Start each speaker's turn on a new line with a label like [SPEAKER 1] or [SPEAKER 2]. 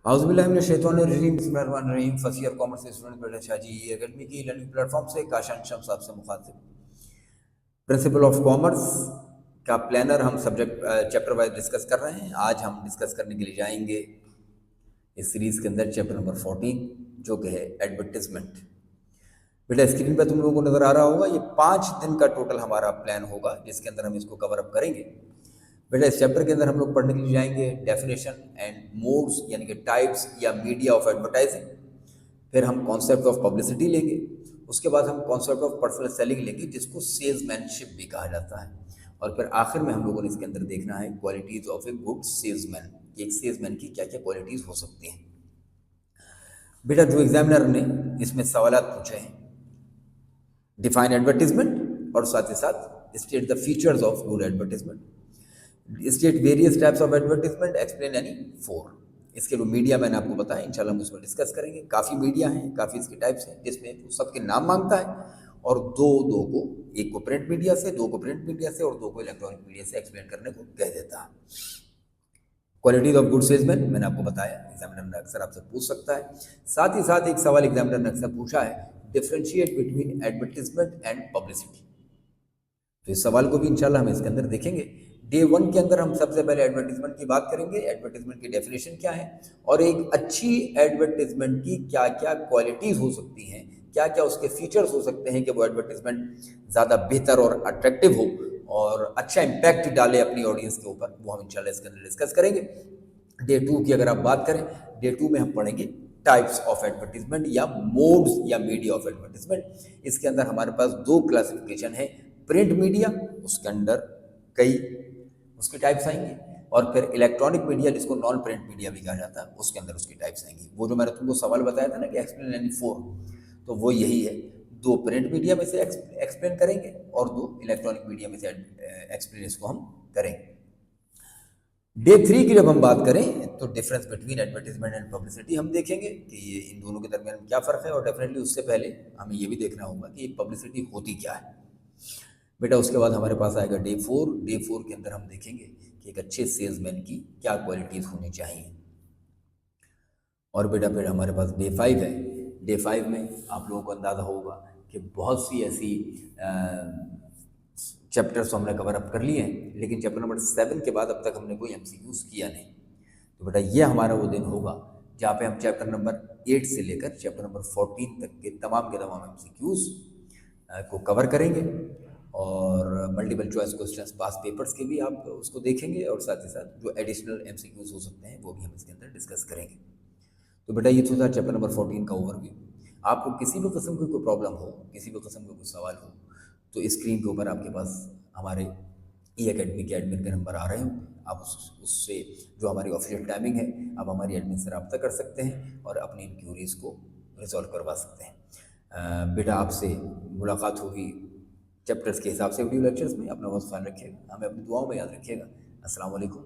[SPEAKER 1] औज़ुबिल्लाहि बिस्मिल्लाहिर्रहमानिर्रहीम। First year commerce के student बेटा शाहजी एकेडमी की लर्निंग प्लेटफॉर्म से काशान शम्स आपसे मुखातिब। प्रिंसिपल ऑफ कॉमर्स का प्लानर हम सब्जेक्ट चैप्टर वाइज डिस्कस कर रहे हैं। आज हम डिस्कस करने के लिए जाएंगे इस सीरीज़ के अंदर चैप्टर नंबर 14 जो कि है एडवर्टिजमेंट। बेटा स्क्रीन पर तुम लोगों को नज़र आ रहा होगा, ये 5 दिन का टोटल हमारा प्लान होगा जिसके अंदर हम इसको कवर अप करेंगे। बेटा इस चैप्टर के अंदर हम लोग पढ़ने के लिए जाएंगे डेफिनेशन एंड मोड्स यानी कि टाइप्स या मीडिया ऑफ एडवर्टाइजिंग। फिर हम कॉन्सेप्ट ऑफ पब्लिसिटी लेंगे। उसके बाद हम कॉन्सेप्ट ऑफ पर्सनल सेलिंग लेंगे जिसको सेल्समैनशिप भी कहा जाता है। और फिर आखिर में हम लोगों ने इसके अंदर देखना है qualities of a good salesman, कि एक सेल्समैन की क्या क्या क्वालिटीज़ हो सकती हैं। बेटा जो एग्जामिनर ने इसमें सवाल पूछे हैं, डिफाइन एडवर्टीजमेंट और साथ ही साथ state the features of good advertisement, state various types of advertisement, explain any four. इसके जो मीडिया मैंने आपको बताया इंशाल्लाह हम उसको डिस्कस करेंगे। काफ़ी मीडिया हैं, काफ़ी इसके टाइप्स हैं जिसमें वो सबके नाम मांगता है और दो को, एक को प्रिंट मीडिया से, दो को प्रिंट मीडिया से और दो को इलेक्ट्रॉनिक मीडिया से एक्सप्लेन करने को कह देता है। क्वालिटीज ऑफ गुड सेल्समैन मैंने आपको बताया, एग्जामिनर ने अक्सर आपसे पूछ सकता है। साथ ही साथ एक सवाल एग्जामिनर ने अक्सर पूछा है, differentiate between advertisement and publicity. तो इस सवाल को भी इंशाल्लाह हम इसके अंदर देखेंगे। डे 1 के अंदर हम सबसे पहले एडवर्टीजमेंट की बात करेंगे, एडवर्टीजमेंट की डेफिनेशन क्या है और एक अच्छी एडवर्टीजमेंट की क्या क्या क्वालिटीज़ हो सकती हैं, क्या क्या उसके फीचर्स हो सकते हैं कि वो एडवर्टीजमेंट ज़्यादा बेहतर और अट्रैक्टिव हो और अच्छा इम्पैक्ट डाले अपनी ऑडियंस के ऊपर, वो हम इंशाल्लाह इसके अंदर डिस्कस करेंगे। डे 2 की अगर आप बात करें, डे 2 में हम पढ़ेंगे टाइप्स ऑफ एडवर्टीजमेंट या मोड्स या मीडिया ऑफ एडवर्टीजमेंट। इसके अंदर हमारे पास 2 क्लासिफिकेशन है, प्रिंट मीडिया, उसके अंदर कई उसके टाइप्स आएंगे, और फिर इलेक्ट्रॉनिक मीडिया जिसको नॉन प्रिंट मीडिया भी कहा जाता है, उसके अंदर उसकी टाइप्स आएंगी। वो जो मैंने तुमको सवाल बताया था ना कि एक्सप्लेन एनी फोर, तो वो यही है। 2 प्रिंट मीडिया में से एक्सप्लेन करेंगे और 2 इलेक्ट्रॉनिक मीडिया में से एक्सप्लेन इसको हम करेंगे। डे 3 की जब हम बात करें तो difference between advertisement and publicity हम देखेंगे कि ये इन दोनों के दरमियान क्या फ़र्क है, और डेफिनेटली उससे पहले हमें ये भी देखना होगा कि पब्लिसिटी होती क्या है। बेटा उसके बाद हमारे पास आएगा डे 4। डे 4 के अंदर हम देखेंगे कि एक अच्छे सेल्समैन की क्या क्वालिटीज़ होनी चाहिए। और बेटा फिर हमारे पास डे 5 है। डे 5 में आप लोगों को अंदाज़ा होगा कि बहुत सी ऐसी चैप्टर्स तो हमने कवर अप कर लिए हैं, लेकिन चैप्टर नंबर 7 के बाद अब तक हमने कोई एमसीक्यूज़ किया नहीं। तो बेटा ये हमारा वो दिन होगा जहाँ पे हम चैप्टर नंबर 8 से लेकर चैप्टर नंबर 14 तक के तमाम एमसीक्यूज़ को कवर करेंगे, और मल्टीपल चॉइस क्वेश्चंस पास पेपर्स के भी आप उसको देखेंगे, और साथ ही साथ जो एडिशनल एमसीक्यूज़ हो सकते हैं वो भी हम इसके अंदर डिस्कस करेंगे। तो बेटा ये तो था चैप्टर नंबर 14 का ओवरव्यू। आपको किसी भी किस्म की कोई प्रॉब्लम हो, किसी भी किस्म का कोई सवाल हो, तो स्क्रीन के ऊपर आपके पास हमारे ई अकेडमी के एडमिन के नंबर आ रहे होंगे। आप उससे जो हमारी ऑफिशियल टाइमिंग है, आप हमारी एडमिन से रब्ता कर सकते हैं और अपनी इंक्वायरीज़ को रिजॉल्व करवा सकते हैं। बेटा आपसे मुलाकात होगी चैप्टर्स के हिसाब से वीडियो लेक्चर्स में। अपना बहुत ख्याल रखिएगा, हमें अपनी दुआओं में याद रखिएगा। अस्सलाम वालेकुम।